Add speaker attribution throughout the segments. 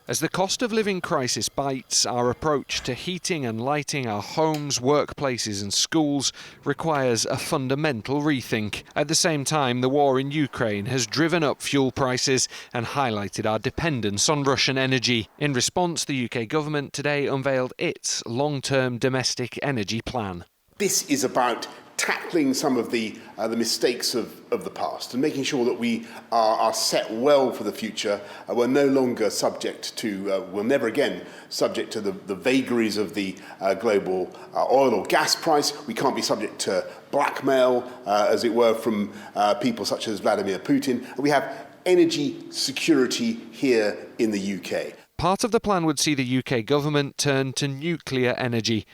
Speaker 1: As the cost of living crisis bites, our approach to heating and lighting our homes, workplaces and schools requires a fundamental rethink. At the same time, the war in Ukraine has driven up fuel prices and highlighted our dependence on Russian energy. In response, the UK government today unveiled its long-term domestic energy plan.
Speaker 2: This is about tackling some of the mistakes of the past and making sure that we are set well for the future. We're no longer subject to, we're never again subject to the vagaries of the global oil or gas price. We can't be subject to blackmail, as it were, from people such as Vladimir Putin. We have energy security here in the UK.
Speaker 1: Part of the plan would see the UK government turn to nuclear energy,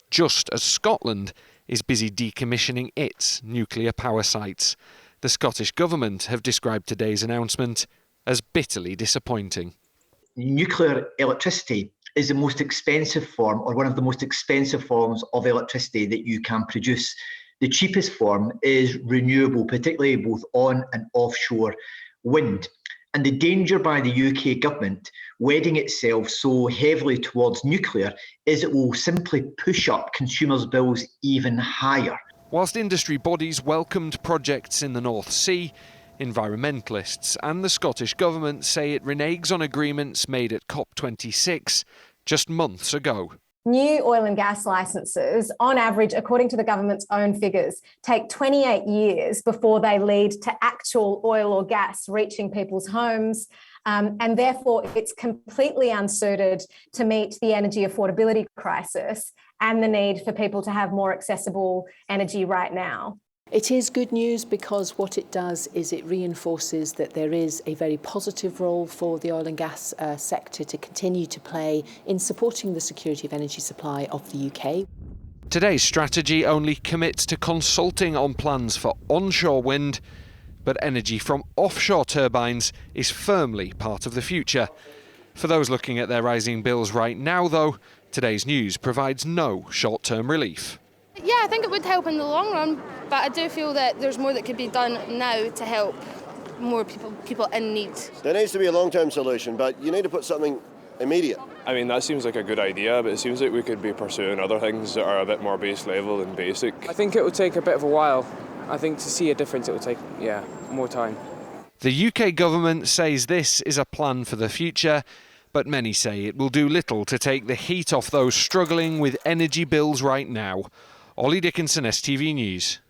Speaker 1: just as Scotland is busy decommissioning its nuclear power sites. The Scottish Government have described today's announcement as bitterly disappointing.
Speaker 3: Nuclear electricity is the most expensive form, or one of the most expensive forms of electricity that you can produce. The cheapest form is renewable, particularly both on and offshore wind. And the danger by the UK government wedding itself so heavily towards nuclear is it will simply push up consumers' bills even higher.
Speaker 1: Whilst industry bodies welcomed projects in the North Sea, environmentalists and the Scottish Government say it reneges on agreements made at COP26 just months ago.
Speaker 4: New oil and gas licences, on average, according to the government's own figures, take 28 years before they lead to actual oil or gas reaching people's homes. And therefore, it's completely unsuited to meet the energy affordability crisis and the need for people to have more accessible energy right now.
Speaker 5: It is good news because what it does is it reinforces that there is a very positive role for the oil and gas sector to continue to play in supporting the security of energy supply of the UK.
Speaker 1: Today's strategy only commits to consulting on plans for onshore wind, but energy from offshore turbines is firmly part of the future. For those looking at their rising bills right now, though, today's news provides no short-term relief.
Speaker 6: Yeah, I think it would help in the long run, but I do feel that there's more that could be done now to help more people in need.
Speaker 7: There needs to be a long-term solution, but you need to put something immediate.
Speaker 8: I mean, that seems like a good idea, but it seems like we could be pursuing other things that are a bit more base level and basic.
Speaker 9: I think it will take a bit of a while. I think to see a difference it will take, more time.
Speaker 1: The UK government says this is a plan for the future, but many say it will do little to take the heat off those struggling with energy bills right now. Ollie Dickinson, STV News.